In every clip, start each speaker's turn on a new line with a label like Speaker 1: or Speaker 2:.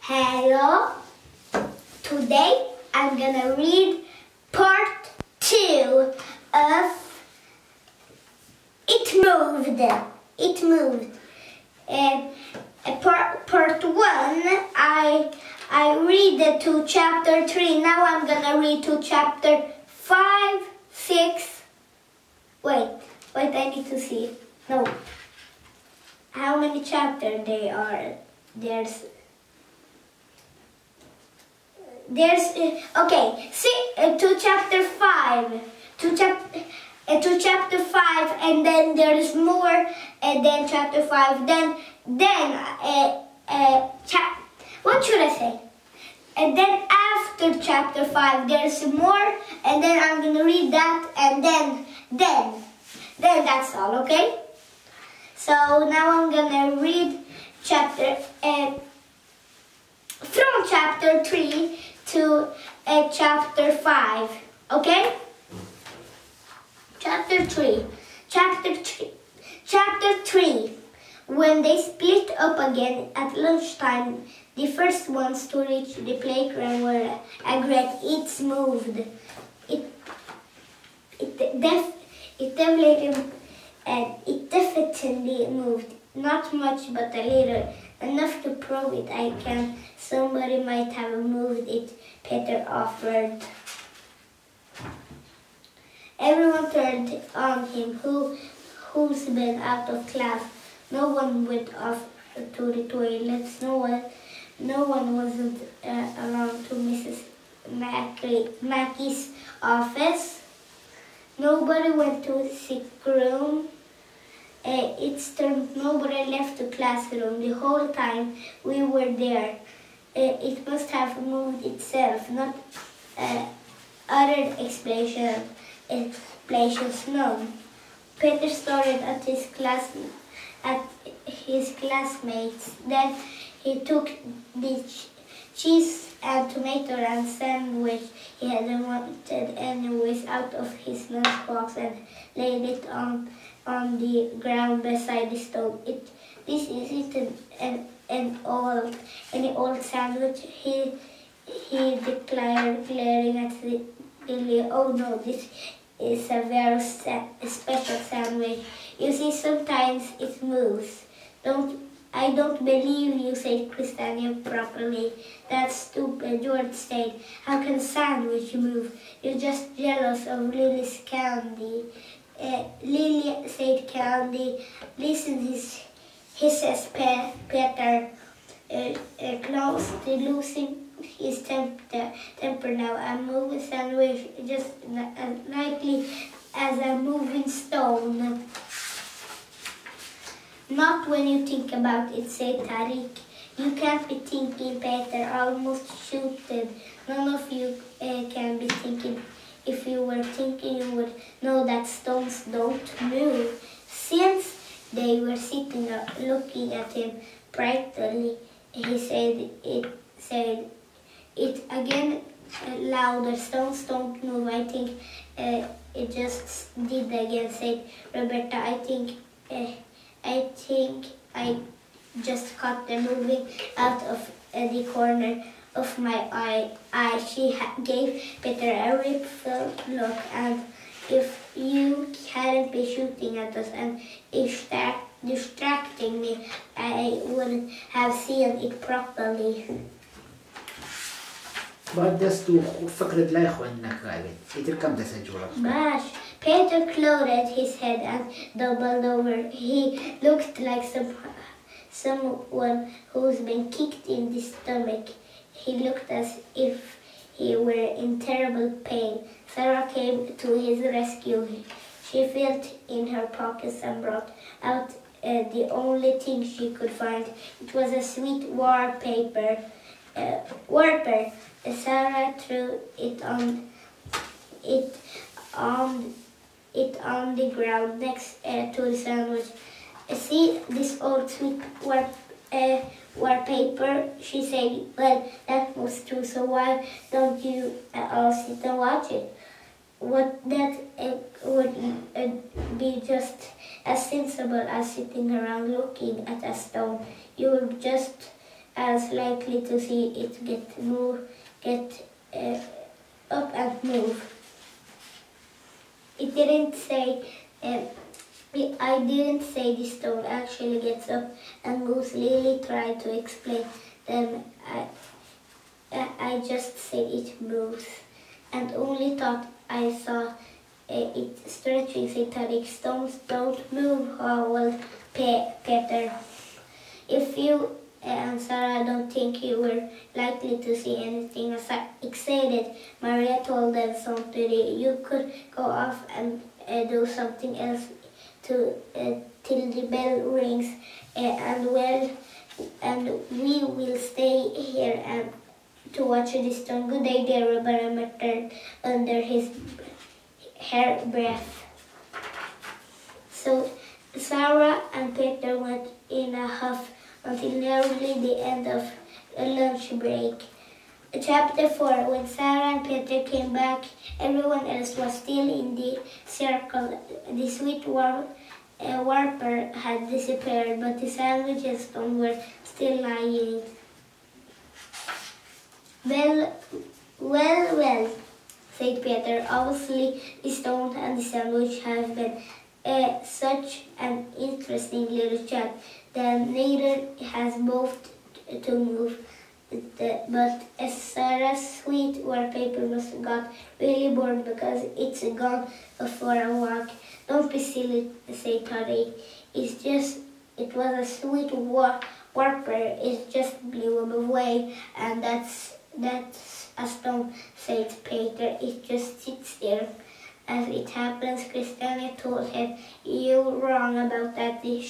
Speaker 1: Hello. Today I'm gonna read part 2 of It Moved. It Moved. Part 1 I read to chapter 3. Now I'm gonna read to chapter 5, 6. Wait, I need to see. No. How many chapters there are? There's okay. See to chapter 5. To chapter 5, and then there's more, and then chapter 5. What should I say? And then after chapter 5, there's more, and then I'm gonna read that, and then that's all. Okay. So now I'm gonna read from chapter 3 to chapter 5, okay? Chapter 3. When they split up again at lunchtime, the first ones to reach the playground were agreed. It's moved. It definitely moved. Not much, but a little. Enough to prove it, I can. Somebody might have moved it, Peter offered. Everyone turned on him. Who's been out of class? No one went off to the toilets. No one wasn't around to Mrs. Mackey's office. Nobody went to the sick room. It's turned. Nobody left the classroom the whole time we were there. It must have moved itself, not other explanations known. Peter started at his classmates. Then he took the cheese and tomato and sandwich he hadn't wanted anyways out of his lunchbox and laid it on the ground beside the stove. This isn't any old sandwich, he declared, glaring at Lily. Oh no, this is a very special sandwich. You see, sometimes it moves. I don't believe you, said Christiana properly. That's stupid, George said. How can a sandwich move? You're just jealous of Lily's candy. Lily, said Candy. Listen, he says Peter, close to losing his temper now. A moving sandwich just as likely as a moving stone. Not when you think about it, said Tariq. You can't be thinking, Peter almost shouted. None of you can be thinking. If you were thinking, you would know that stones don't move. Since they were sitting up, looking at him brightly, he said it again louder. Stones don't move. I think it just did again, said Roberta. I think I just caught them moving out of the corner of my eye. She gave Peter a ripful look, and if you hadn't been shooting at us and distracting me, I wouldn't have seen it properly. Gosh, Peter closed his head and doubled over. He looked like someone who's been kicked in the stomach. He looked as if he were in terrible pain. Sarah came to his rescue. She felt in her pockets and brought out the only thing she could find. It was a sweet warpaper. Sarah threw it on the ground next to the sandwich. See this old sweet wallpaper, she said. Well, that was true, so why don't you all sit and watch it? That would be just as sensible as sitting around looking at a stone. You would just else likely to see it get up and move. It didn't say. I didn't say the stone actually gets up and moves. Lily tried to explain. Then I just said it moves, and only thought I saw it stretching satanic. Stones don't move, howled Peter. If you and Sarah don't think you were likely to see anything excited, Maria told them softly, you could go off and do something else till the bell rings, and we will stay here and to watch the stone. Good idea, Robert muttered under his hair breath. So Sarah and Peter went in a huff until nearly the end of a lunch break. Chapter 4. When Sarah and Peter came back, everyone else was still in the circle. The sweet warper had disappeared, but the sandwich and stone were still lying. Well, said Peter. Obviously, the stone and the sandwich have been such an interesting little chat. Then neither has moved to move. But Sarah's sweet wallpaper must have got really bored because it's gone for a walk. Don't be silly, said Toddy. It was a sweet warper. It just blew away, and that's a stone, said Peter. It just sits there. As it happens, Christiana told him, you're wrong about that. The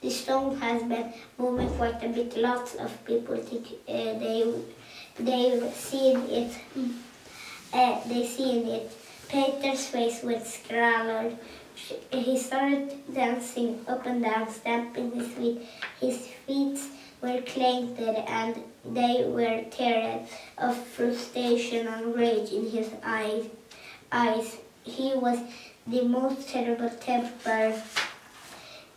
Speaker 1: stone has been moving quite a bit. Lots of people think they've seen it. Peter's face went scowled. He started dancing up and down, stamping his feet. His feet were clenched and they were tears of frustration and rage in his eyes. He was the most terrible temper.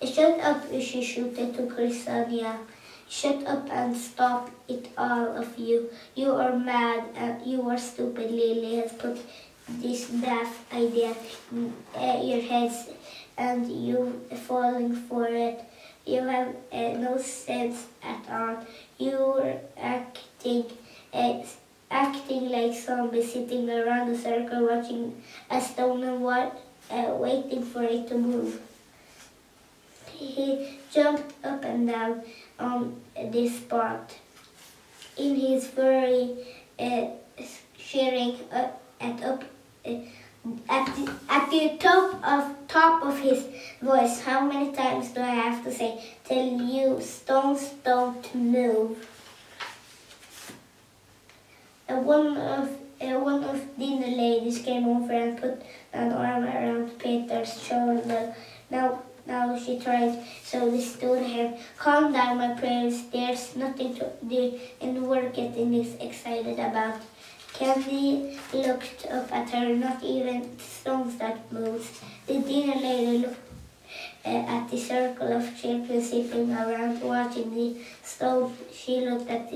Speaker 1: Shut up, she shouted to Christiana. Shut up and stop it, all of you. You are mad and you are stupid. Lily has put this daft idea in your heads and you're falling for it. You have no sense at all. You're acting like zombies sitting around a circle watching a stone and waiting for it to move. He jumped up and down on the spot in his fury, cheering at the top of his voice. How many times do I have to say, tell you stones don't move? One of the ladies came over and put an arm around Peter's shoulder. Now she tried, so they stood here. Calm down, my prayers. There's nothing to do and we're getting this excited about. Candy looked up at her. Not even stones that moves. The dinner lady looked at the circle of children sitting around watching the stone. She looked at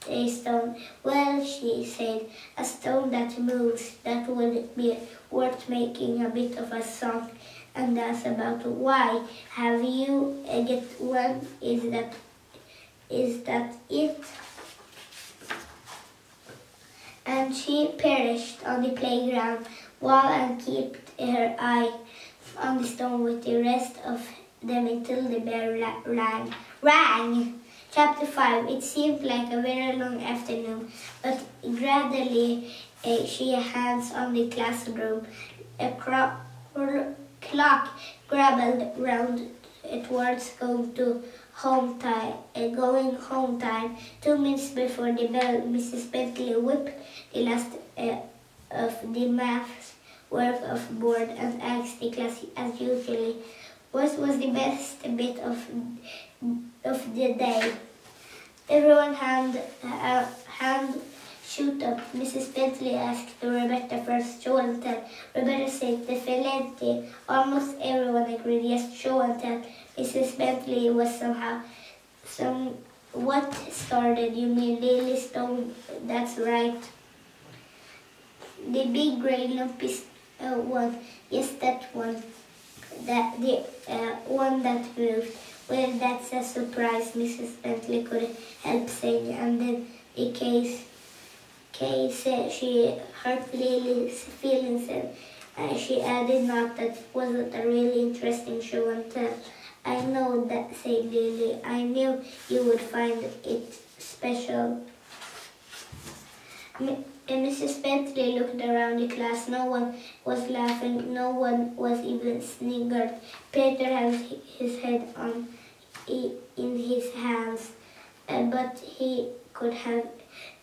Speaker 1: a stone. Well, she said, a stone that moves. That would be worth making a bit of a song and dance about. Why? Have you get one? Is that it? And she perished on the playground wall and kept her eye on the stone with the rest of them until the bell rang. Chapter 5. It seemed like a very long afternoon, but gradually she had hands on the classroom. A clock grabbled round towards going home time. 2 minutes before the bell, Mrs. Bentley whipped the last of the maths work of board and asked the class as usually, what was the best bit of the day? Everyone hand shoot up. Mrs. Bentley asked Rebecca first. Show and tell. Rebecca said definitely. Almost everyone agreed. Yes, show and tell. Mrs. Bentley was What started? You mean Lily Stone? That's right. The big grey lumpy one. Yes, that one. The one that moved. Well, that's a surprise, Mrs. Bentley couldn't help saying. And then the case she hurt Lily's feelings, and she added, "Not that wasn't a really interesting show and tell." "I know that," said Lily. "I knew you would find it special." Mrs. Bentley looked around the class. No one was laughing. No one was even sniggered. Peter had his head in his hands, but he could have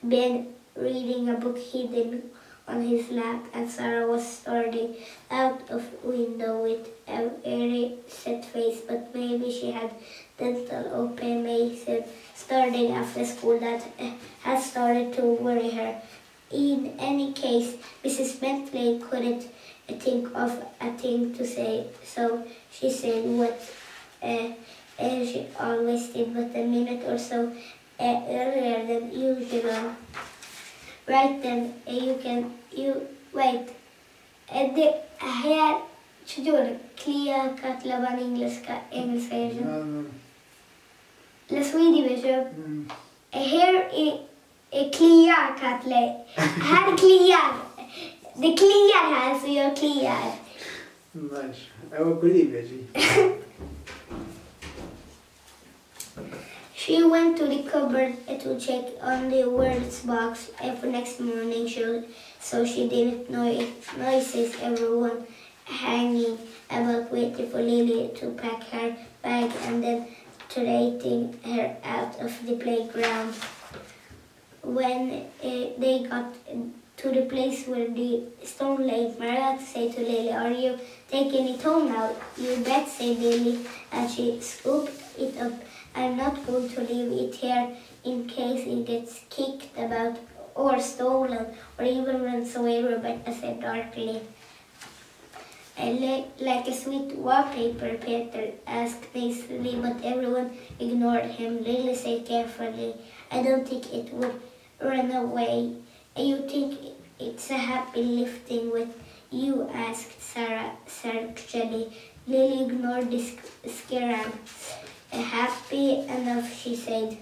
Speaker 1: been reading a book hidden on his lap, and Sarah was staring out of window with a very set face, but maybe she had dental or Mason starting after school that had started to worry her. In any case, Mrs. Bentley couldn't think of a thing to say, so she said what she always did, but a minute or so earlier than usual. Right then, wait. Det här, clear cut laban engelska version. La Swedish version. Here är clear cut här clear. Det kliar här, så jag kliar.
Speaker 2: Nice. Jag var på livet.
Speaker 1: She went to the cupboard to check on the words box for next morning, so she didn't notice everyone hanging about waiting for Lily to pack her bag and then trading her out of the playground. When they got to the place where the stone lay, Maria said to Lily, "Are you taking it home now?" "You bet," said Lily, and she scooped it up. "I'm not going to leave it here in case it gets kicked about or stolen or even runs away," Rebecca said darkly. "Like a sweet wallpaper," Peter asked nicely, but everyone ignored him. Lily said carefully, "I don't think it would run away." "You think it's a happy lifting with you?" asked Sarah sarcastically. Lily ignored the scare. "Happy enough," she said.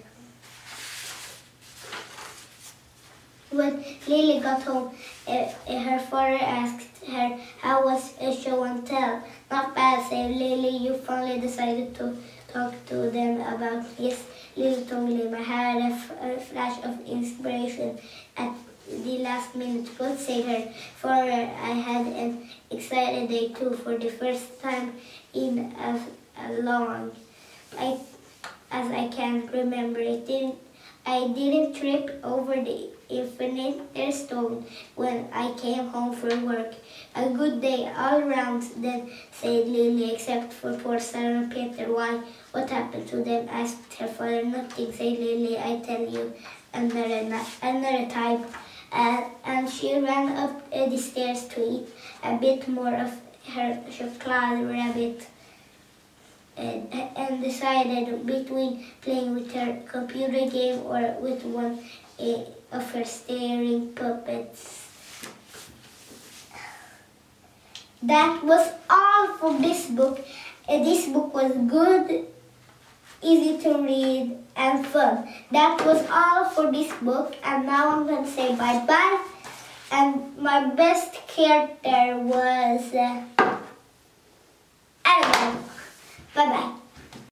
Speaker 1: When Lily got home, her father asked her how was a show and tell. "Not bad," said Lily. "You finally decided to talk to them about." "Yes," Lily told him. "I had a flash of inspiration at the last minute." "Good," said her father. "I had an excited day too, for the first time in a long as I can remember it. I didn't trip over the infinite stone when I came home from work. A good day all round then," said Lily, "except for poor Sarah and Peter." "Why? What happened to them?" asked her father. "Nothing," said Lily. "I tell you another time." And she ran up the stairs to eat a bit more of her chocolate rabbit. And decided between playing with her computer game or with one of her staring puppets. That was all for this book. This book was good, easy to read, and fun. That was all for this book, and now I'm going to say bye-bye. And my best character was Annabelle. Bye-bye.